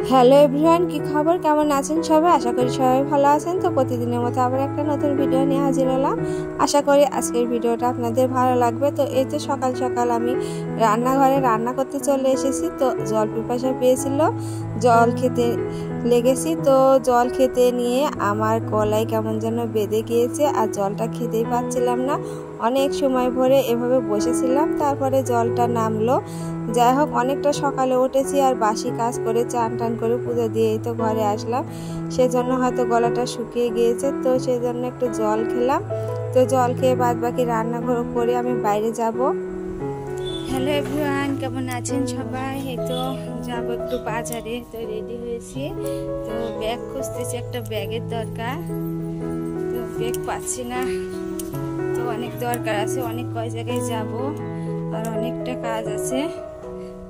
Hello everyone, কি খবর? কেমন আছেন সবাই? আশা করি সবাই ভালো আছেন। তো প্রতিদিনের মতো আবার একটা নতুন ভিডিও নিয়ে হাজির হলাম। আশা করি আজকের ভিডিওটা আপনাদের ভালো লাগবে। তো এই তো সকাল সকাল আমি রান্নাঘরে রান্না করতে চলে এসেছি। তো জল পিপাসা পেয়েছিল, জল খেতে লেগেছি। তো জল খেতে নিয়ে আমার গলায় কেমন যেন বেঁধে গিয়েছে, আর জলটা খেতেই পাচ্ছিলাম না। অনেক সময় ভরে এভাবে বসেছিলাম, তারপরে জলটা নামলো। যাই হোক, অনেকটা সকালে উঠেছি আর বাসি কাজ করে চান টান করে পুজো দিয়েই তো ঘরে আসলাম। সেজন্য হয়তো গলাটা শুকিয়ে গিয়েছে, তো সেজন্য একটু জল খেলাম। তো জল খেয়ে বাদ বাকি রান্নাঘর করে আমি বাইরে যাব। হ্যালো এভরিওয়ান, কেমন আছেন সবাই? এই তো যাবো একটু বাজারে, তো রেডি হয়েছি। তো ব্যাগ খুঁজতেছি, একটা ব্যাগের দরকার। তো ব্যাগ পাচ্ছি না, তো অনেক দরকার আছে, অনেক কয় জায়গায় যাব আর অনেকটা কাজ আছে।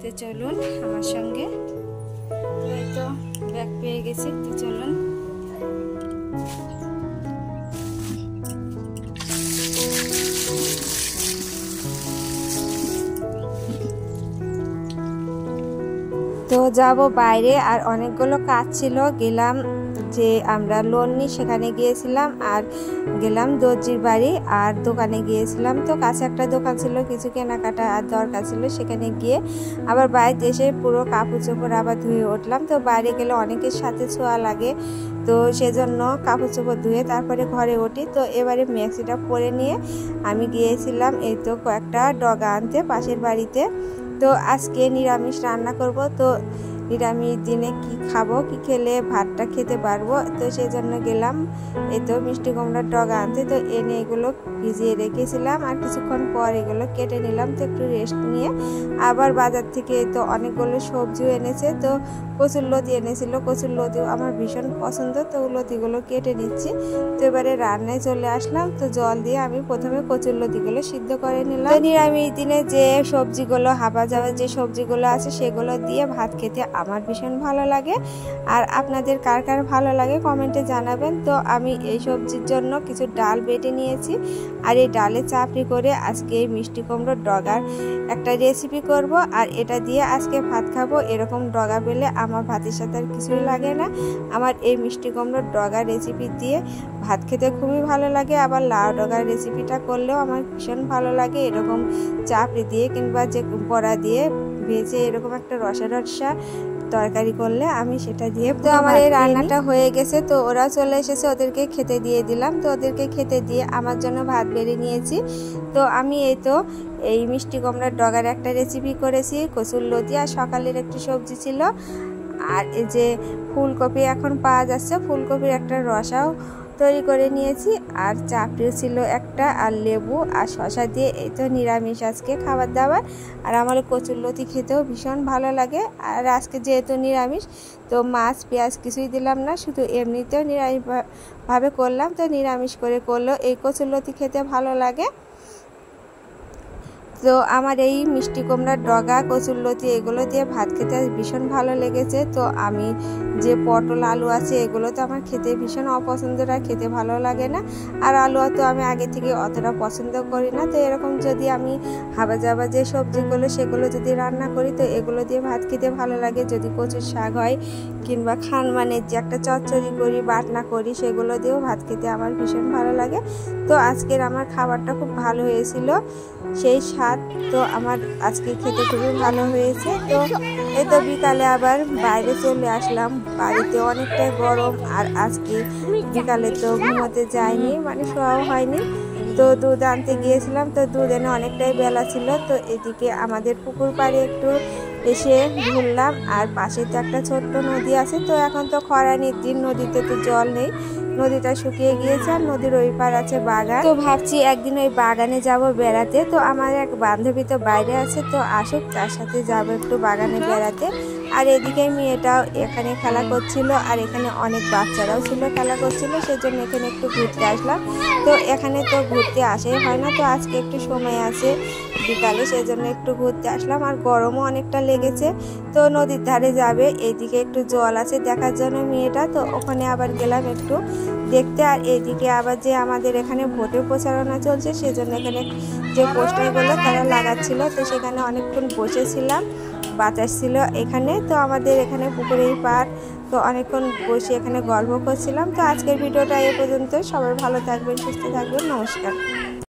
তো চলুন আমার সঙ্গে। তো ব্যাগ পেয়ে গেছি, তো চলুন। তো যাব বাইরে, আর অনেকগুলো কাজ ছিল। গেলাম যে আমরা লোন নিই সেখানে গিয়েছিলাম, আর গেলাম দর্জির বাড়ি আর দোকানে গিয়েছিলাম। তো কাছে একটা দোকান ছিল, কিছু কেনাকাটা আর দরকার ছিল, সেখানে গিয়ে আবার বাড়িতে এসে পুরো কাপড় চোপড় আবার ধুয়ে উঠলাম। তো বাইরে গেলে অনেকের সাথে ছোঁয়া লাগে, তো সেজন্য কাপড় চোপড় ধুয়ে তারপরে ঘরে উঠি। তো এবারে ম্যাক্সিটা পরে নিয়ে আমি গিয়েছিলাম এই তো কয়েকটা ডগা আনতে পাশের বাড়িতে। তো আজকে নিরামিষ রান্না করব। তো নিরামিষ দিনে কি খাবো, কি খেলে ভাতটা খেতে পারবো, তো সেই জন্য গেলাম এই তো মিষ্টি কুমড়ার ডগা আনতে। তো এনে এগুলো ভিজিয়ে রেখেছিলাম, আর কিছুক্ষণ পর এগুলো কেটে নিলাম। তো একটু রেস্ট নিয়ে আবার বাজার থেকে তো অনেকগুলো সবজিও এনেছে। তো কচুর লতি এনেছিল, কচুর লতিও আমার ভীষণ পছন্দ। তো লতিগুলো কেটে নিচ্ছি। তো এবারে রান্নায় চলে আসলাম। তো জল দিয়ে আমি প্রথমে কচুর লতিগুলো সিদ্ধ করে নিলাম। নিরামিষ দিনে যে সবজিগুলো হাবা যাওয়া যে সবজিগুলো আছে সেগুলো দিয়ে ভাত খেতে আমার ভীষণ ভালো লাগে। আর আপনাদের কার কার ভালো লাগে কমেন্টে জানাবেন। তো আমি এই সবজির জন্য কিছু ডাল বেটে নিয়েছি, আর এই ডালে চাপড়ি করে আজকে এই মিষ্টি কুমড়োর ডগার একটা রেসিপি করব, আর এটা দিয়ে আজকে ভাত খাবো। এরকম ডগা পেলে আমার ভাতের সাথে আর কিছুই লাগে না। আমার এই মিষ্টি কুমড়োর ডগার রেসিপি দিয়ে ভাত খেতে খুবই ভালো লাগে। আবার লাউ ডগার রেসিপিটা করলেও আমার ভীষণ ভালো লাগে। এরকম চাপড়ি দিয়ে কিংবা যে বড়া দিয়ে ভেজে এরকম একটা রসা রসা তরকারি করলে আমি সেটা দিয়ে। তো আমার এই রান্নাটা হয়ে গেছে। তো ওরা চলে এসেছে, ওদেরকে খেতে দিয়ে দিলাম। তো ওদেরকে খেতে দিয়ে আমার জন্য ভাত বেড়ে নিয়েছি। তো আমি এই তো এই মিষ্টি কুমড়ার ডগার একটা রেসিপি করেছি, কচুর লতি, আর সকালের একটু সবজি ছিল। আর এই যে ফুলকপি এখন পাওয়া যাচ্ছে, ফুলকপির একটা রসাও তৈরি করে নিয়েছি, আর চাপড়িও ছিল একটা, আর লেবু আর শসা দিয়ে এই তো নিরামিষ আজকে খাবার দাবার। আর আমার কচুর লতি খেতেও ভীষণ ভালো লাগে। আর আজকে যেহেতু নিরামিষ, তো মাছ পেঁয়াজ কিছুই দিলাম না, শুধু এমনিতেও নিরামিষভাবে করলাম। তো নিরামিষ করে করলেও এই কচুর লতি খেতে ভালো লাগে। তো আমার এই মিষ্টি কুমড়ার ডগা কচুর লতি এগুলো দিয়ে ভাত খেতে ভীষণ ভালো লেগেছে। তো আমি যে পটল আলু আছে এগুলো তো আমার খেতে ভীষণ অপছন্দের, আর খেতে ভালো লাগে না। আর আলু তো আমি আগে থেকে অতটা পছন্দ করি না। তো এরকম যদি আমি হাবা যাবা যে সবজিগুলো সেগুলো যদি রান্না করি, তো এগুলো দিয়ে ভাত খেতে ভালো লাগে। যদি কচুর শাক হয় কিংবা খানমানের যে একটা চচ্চড়ি করি, বাটনা করি, সেগুলো দিয়েও ভাত খেতে আমার ভীষণ ভালো লাগে। তো আজকের আমার খাবারটা খুব ভালো হয়েছিল, সেই স্বাদ তো আমার আজকে খেতে খুবই ভালো হয়েছে। তো এই তো বিকালে আবার বাইরে চলে আসলাম, বাড়িতে অনেকটাই গরম। আর আজকে বিকালে তো ঘুমোতে যাইনি, মানে শোয়াও হয়নি। তো দুধ আনতে গিয়েছিলাম, তো দুধ এনে অনেকটাই বেলা ছিল। তো এদিকে আমাদের পুকুর পাড়ে একটু এসে ঘুরলাম, আর পাশে তো একটা ছোট্ট নদী আছে। তো এখন তো খরানির দিন, নদীতে তো জল নেই, নদীটা শুকিয়ে গিয়েছে, আর নদীর ওই পার আছে বাগান। তো ভাবছি একদিন ওই বাগানে যাব বেড়াতে। তো আমার এক বান্ধবী তো বাইরে আছে, তো আসুক, তার সাথে যাব একটু বাগানে বেড়াতে। আর এদিকে মেয়েটাও এখানে খেলা করছিল, আর এখানে অনেক বাচ্চারাও ছিল খেলা করছিল, সেজন্য এখানে একটু ঘুরতে আসলাম। তো এখানে তো ঘুরতে আসেই হয় না, তো আজকে একটু সময় আছে বিকালে, সেজন্য একটু ঘুরতে আসলাম। আর গরমও অনেকটা লেগেছে। তো নদীর ধারে যাবে, এইদিকে একটু জল আছে দেখার জন্য মেয়েটা, তো ওখানে আবার গেলাম একটু দেখতে। আর এইদিকে আবার যে আমাদের এখানে ভোটের প্রচারণা চলছে, সেজন্য এখানে যে পোস্টারগুলো তারা লাগাচ্ছিল, তো সেখানে অনেকক্ষণ বসেছিলাম। বাতাস ছিল এখানে। তো আমাদের এখানে পুকুরেই পার, তো অনেকক্ষণ বসে এখানে গল্প করছিলাম। তো আজকের ভিডিওটা এ পর্যন্ত। সবাই ভালো থাকবেন, সুস্থ থাকবেন, নমস্কার।